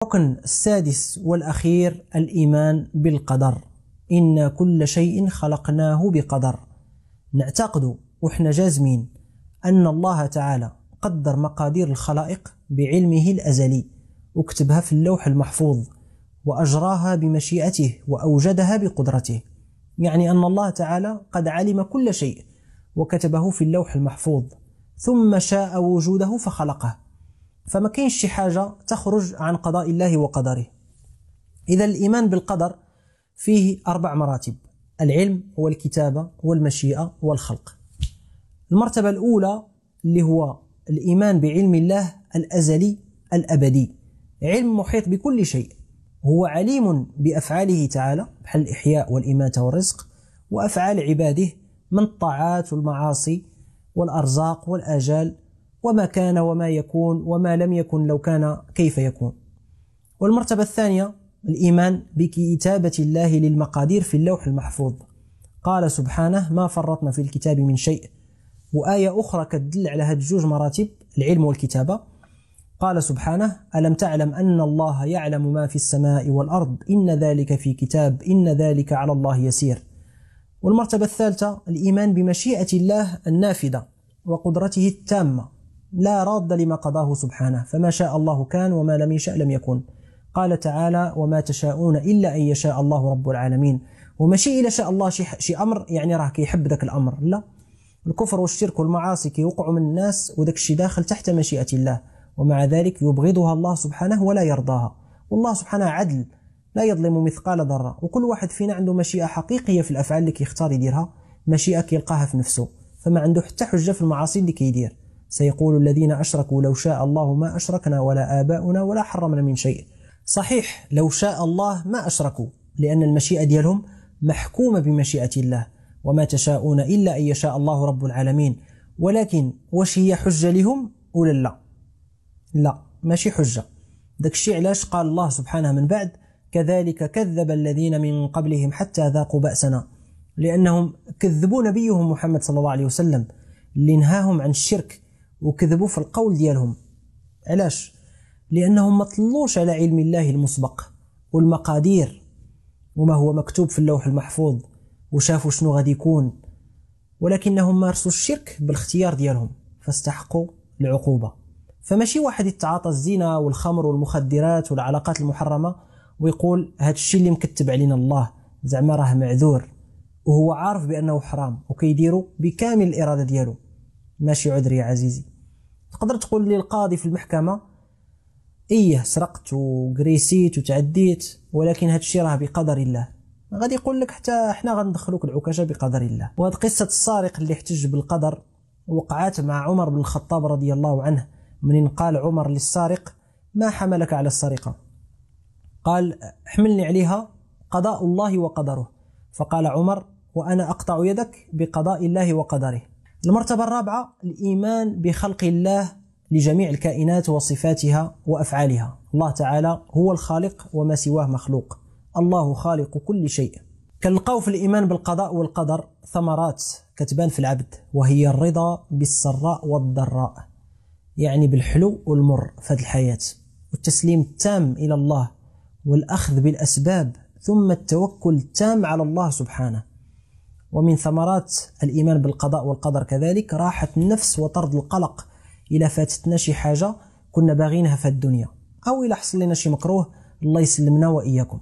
الركن السادس والأخير الإيمان بالقدر. إن كل شيء خلقناه بقدر. نعتقد وإحنا جازمين أن الله تعالى قدر مقادير الخلائق بعلمه الأزلي، وكتبها في اللوح المحفوظ، وأجراها بمشيئته، وأوجدها بقدرته. يعني أن الله تعالى قد علم كل شيء وكتبه في اللوح المحفوظ، ثم شاء وجوده فخلقه. فما كاينش شي حاجة تخرج عن قضاء الله وقدره. إذا الإيمان بالقدر فيه 4 مراتب: العلم والكتابة والمشيئة والخلق. المرتبة الأولى اللي هو الإيمان بعلم الله الأزلي الأبدي، علم محيط بكل شيء، هو عليم بأفعاله تعالى بحال الإحياء والإماتة والرزق، وأفعال عباده من الطاعات والمعاصي والأرزاق والآجال، وما كان وما يكون وما لم يكن لو كان كيف يكون. والمرتبة الثانية الإيمان بكتابة الله للمقادير في اللوح المحفوظ. قال سبحانه: ما فرطنا في الكتاب من شيء. وآية أخرى كتدل على هاد 2 مراتب العلم والكتابة. قال سبحانه: ألم تعلم أن الله يعلم ما في السماء والأرض إن ذلك في كتاب إن ذلك على الله يسير. والمرتبة الثالثة الإيمان بمشيئة الله النافذة وقدرته التامة لا راد لما قضاه سبحانه، فما شاء الله كان وما لم يشأ لم يكن. قال تعالى: وما تشاءون إلا أن يشاء الله رب العالمين. وماشي إلا شاء الله شي أمر يعني راه كيحب ذاك الأمر، لا، الكفر والشرك والمعاصي كيوقعوا من الناس وذاك الشيء داخل تحت مشيئة الله، ومع ذلك يبغضها الله سبحانه ولا يرضاها. والله سبحانه عدل لا يظلم مثقال ذرة، وكل واحد فينا عنده مشيئة حقيقية في الأفعال اللي كيختار يديرها، مشيئة كيلقاها في نفسه، فما عنده حتى حجة في المعاصي اللي كيدير. سيقول الذين أشركوا لو شاء الله ما أشركنا ولا آباؤنا ولا حرمنا من شيء. صحيح لو شاء الله ما أشركوا، لأن المشيئة ديالهم محكومة بمشيئة الله، وما تشاءون إلا أن يشاء الله رب العالمين. ولكن واش هي حجة لهم ولا لا؟ لا، ماشي حجة. داك الشيء علاش قال الله سبحانه من بعد: كذلك كذب الذين من قبلهم حتى ذاقوا بأسنا، لأنهم كذبوا نبيهم محمد صلى الله عليه وسلم اللي نهاهم عن الشرك، وكذبوا في القول ديالهم. علاش؟ لأنهم ما طلوش على علم الله المسبق والمقادير وما هو مكتوب في اللوح المحفوظ، وشافوا شنو غادي يكون، ولكنهم مارسوا الشرك بالاختيار ديالهم فاستحقوا العقوبة. فماشي واحد يتعاطى الزنا والخمر والمخدرات والعلاقات المحرمة ويقول هاد الشيء اللي مكتب علينا الله زعما راه معذور، وهو عارف بأنه حرام وكيديروا بكامل الإرادة ديالو. ماشي عذر يا عزيزي. تقدر تقول للقاضي في المحكمة: إيه سرقت وقريسيت وتعديت، ولكن هاد الشيء راه بقدر الله. غادي يقول لك حتى احنا غندخلوك العكاشة بقدر الله. وهاد قصة السارق اللي احتج بالقدر وقعت مع عمر بن الخطاب رضي الله عنه، منين قال عمر للسارق: ما حملك على السرقة؟ قال: حملني عليها قضاء الله وقدره. فقال عمر: وأنا أقطع يدك بقضاء الله وقدره. المرتبة الرابعة الإيمان بخلق الله لجميع الكائنات وصفاتها وأفعالها. الله تعالى هو الخالق وما سواه مخلوق، الله خالق كل شيء. كنلقاو في الإيمان بالقضاء والقدر ثمرات كتبان في العبد، وهي الرضا بالسراء والضراء، يعني بالحلو والمر في هذه الحياة، والتسليم التام إلى الله، والأخذ بالأسباب، ثم التوكل التام على الله سبحانه. ومن ثمرات الإيمان بالقضاء والقدر كذلك راحة النفس وطرد القلق إلى فاتتنا شي حاجة كنا باغينها في الدنيا، أو إلى حصل لنا شي مكروه، الله يسلمنا وإياكم.